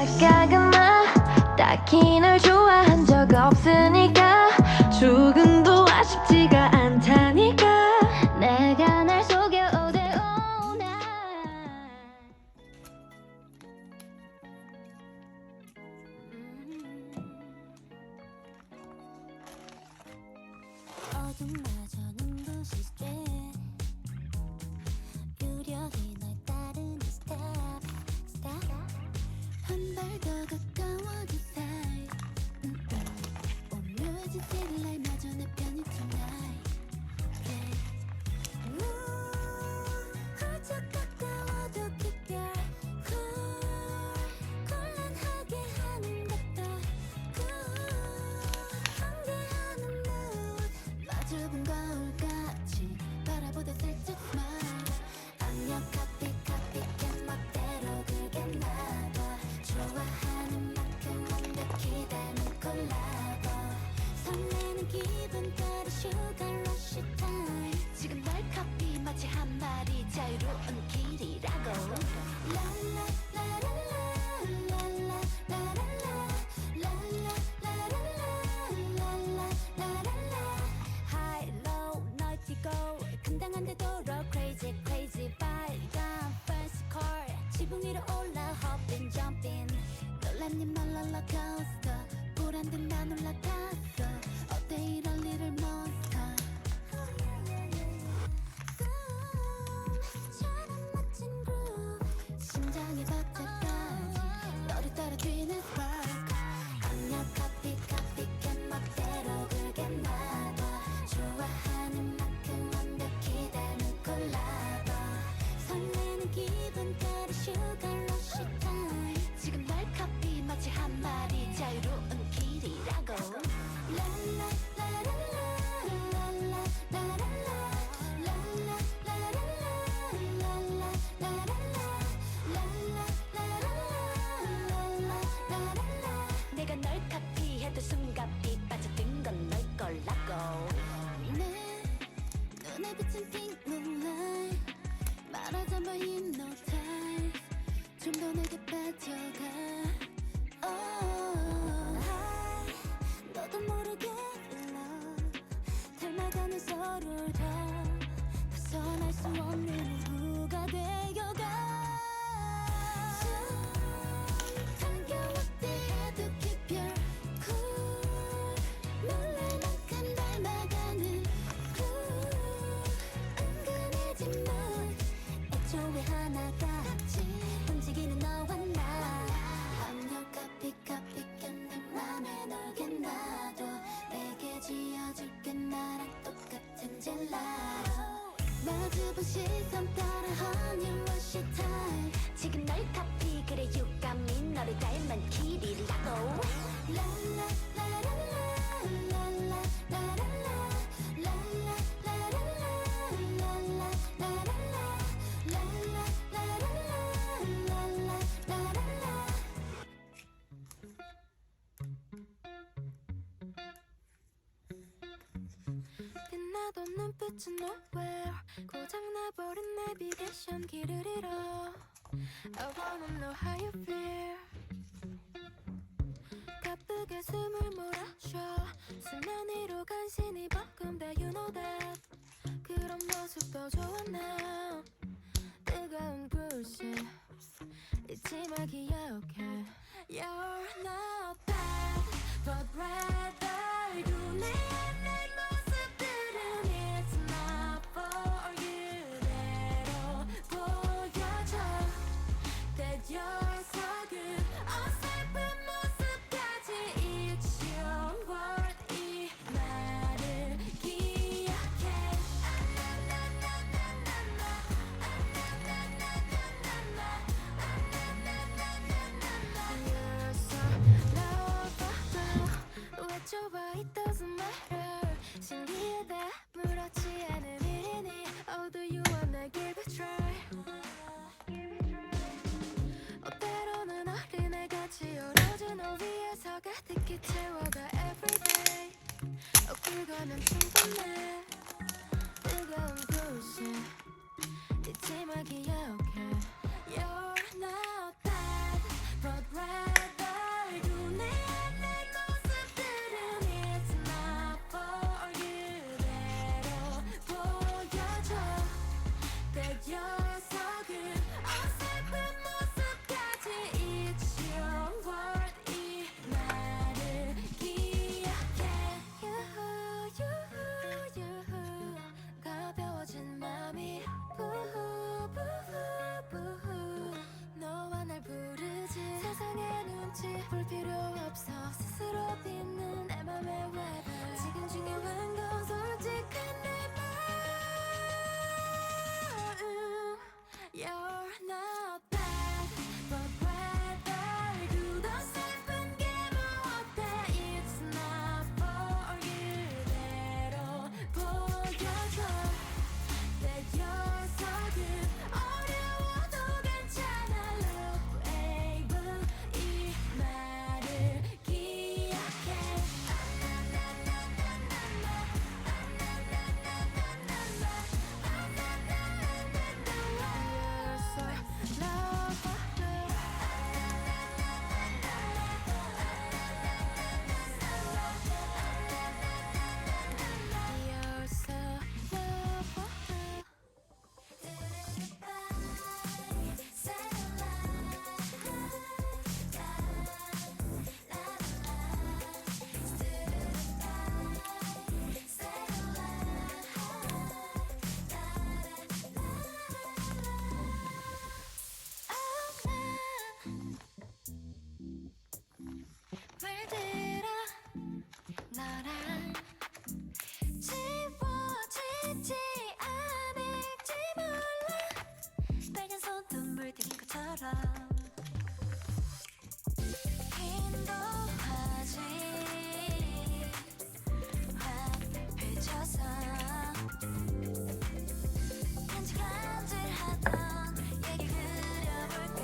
착각은 나 딱히 널 좋아한 적 없으니까 조금도 아쉽지가 않다니까 내가 날 속여오대 오나 어둠마저 눈부시게 유령이 날 따르는 stop 한 발 더 가까워지세요 오묘해진 city 마저 내 편이 tonight 훌쩍 가까워도 keep your cool 곤란하게 하는 것도 cool 환대하는 mood 마주본 거울같이 바라보다 살짝 smile 악력 copy 내 멋대로 그게 나와 좋아하는 만큼 완벽히 닮은 콜라보 설레는 기분 따라 sugar rush time 지금 널 copy 마치 한 마리 자유로운 길이라고 High low 널 뛰고 감당한데도록 crazy crazy 빨간 first car 지붕 위로 올라 hopping jumping 놀랍니 말 롤러코스터 보란 듯 난 올라탔어 어때 이런 little monster 처럼 멋진 groove 심장의 박자까지 너를 따라 뛰는 spark 악력 copy 내 멋대로 그게 나와 좋아하는 만큼 완벽히 닮은 콜라보 설레는 기분 따라 sugar rush time 지금 널 copy 마치 한 마리 자유로운 길이라고 내가 널 카피해도 숨가삐 빠져든 건 널 걸라고 내 눈에 비친 pink moonlight 말하자면 hypnotize 좀 더 내게 빠져가 너도 모르게 love 닮아가는 서로를 다 벗어날 수 없는 우부가 되어가 당겨왔대 해도 keep your cool 놀랄 만큼 닮아가는 groove 은근해진 mood 애초에 하나같이 움직이는 너와 나 압력 copy 내 맘에 놀게 놔둬 내게 지어줄게 나랑 똑같은 젤라로 마주본 시선 따라 honey rush time 지금 널 copy 그래 you got me 너를 닮은 길이라고 빛나던 눈빛은 nowhere 고장나버린 내비게이션 길을 잃어 I wanna know how you feel 가쁘게 숨을 몰아쉬어 수면 위로 간신히 벅금다 you know that 그런 모습도 좋아 now 뜨거운 bruising 잊지 마 기억해 You're not bad but rather 눈에 내 모습들은 It's not for you 대로 보여줘 That you're so good 어설픈 모습까지 It's your word 이 말을 기억해 You're so lovable 외쳐봐 it doesn't matter 신기하다 무렇지 않은 일이니 Oh do you wanna give it a try 때로는 어린애같이 오로지 너 위에서 가득히 채워가 everyday 그거면 충분해 뜨거운 도시 잊지 마 기억해 You're not bad but right 물들어 너랑 지워지지 않을지 몰라 빨간 손도 물들인 것처럼 인도하지 확 펼쳐서 간질간질하던 얘기 그려볼까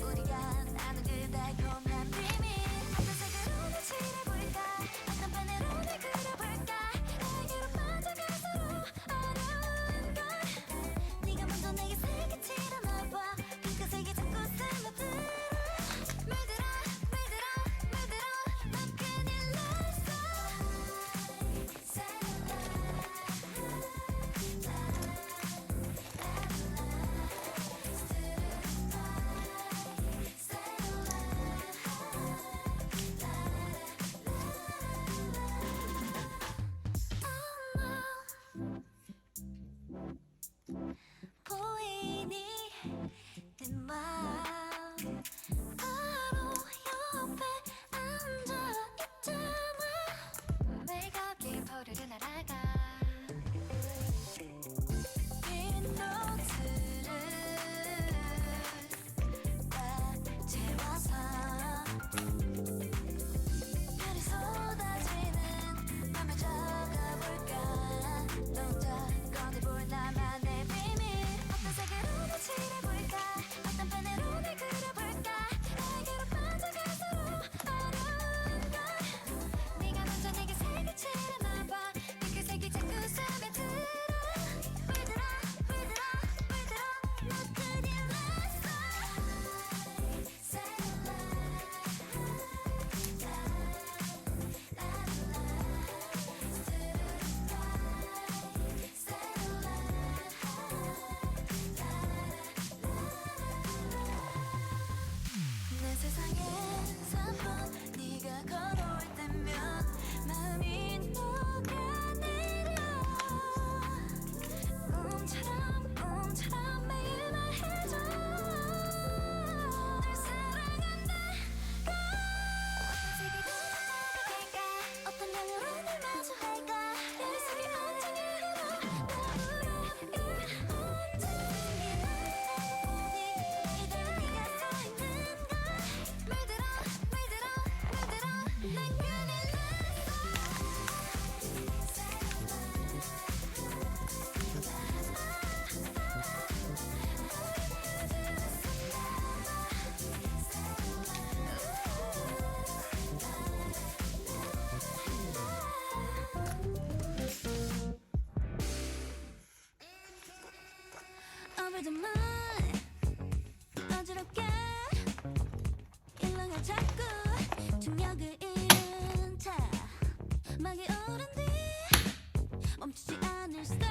우리가 나눈 그 달콤한 비밀 어떤 색으로 날 칠해볼까 어떤 펜으로 날 그려볼까 내게로 빠져갈수록 어려운 걸 네가 먼저 내게 색을 칠해놔봐 핑크색이 자꾸 스며들어 물들어 너 큰일 났어 보이니 내 마음 바로 옆에 앉아있잖아 매일 거길 포르르 날아가 빈 노트를 다 채워서 별이 쏟아지는 밤을 적어볼까 너 혼자 꺼내볼 나만의 비밀 어떤 색으로 날 칠해볼까 어떤 펜으로 날 그려볼까 내게로 빠져갈수록 어려운 걸 네가 먼저 내게 색을 칠해놔봐 핑크색이 자꾸 스며들어 물들어 너 큰일 났어 내 세상에서 네가 걸어올 때면 마음이 녹아내려 꿈처럼 매일 말해줘 널 사랑한다 세계로 날아갈까 어떤 향으로 날 마주할까 별 속에 언젠가 흘러 나 혼자 이대로 네가 써있는 걸 물들어 난 큰일 Over the moon 어지럽게 일렁여 자꾸 중력을 잃은 차 막이 오른 뒤 멈추지 않을 stop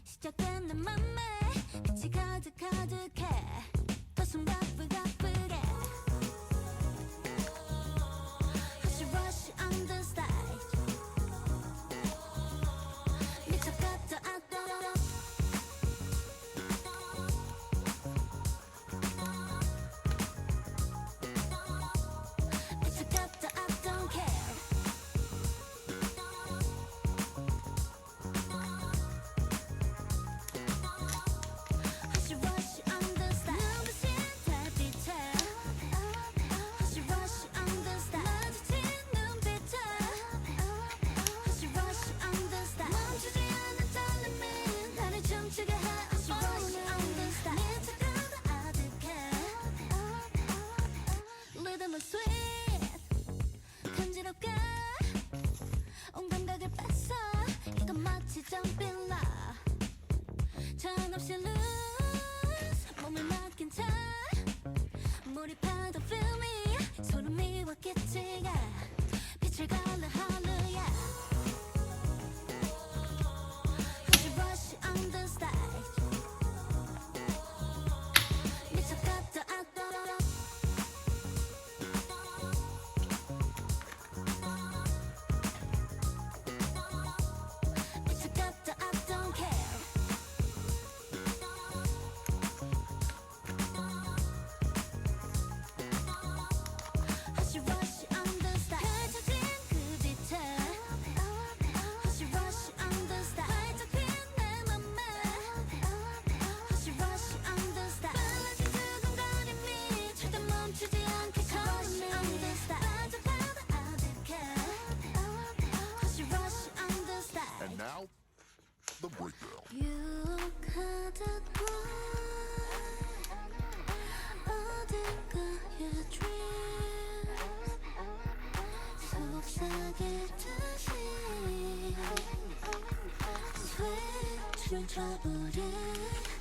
시작된 내 맘에 빛이 가득해 더 숨가쁘게 Rush rush on the stage 미쳐갔다 I don't care Hush rush on the stage 눈부신 달빛에 Hush rush on the stage 마주친 눈빛에 Hush rush on the stage 멈추지 않는 떨림이 나를 춤추게 해 Hush rush on the stage 미쳐가다 아득해 Rhythm is sweet 간지럽게 온 감각을 뺐어 이건 마치 점빌라 정없이 lose 몸을 맡긴 채 몰입하던 feel me 소름이 왔겠지가 빛을 갈라 hallelujah Hush rush on the stage 미쳐갔다 I don't care trouble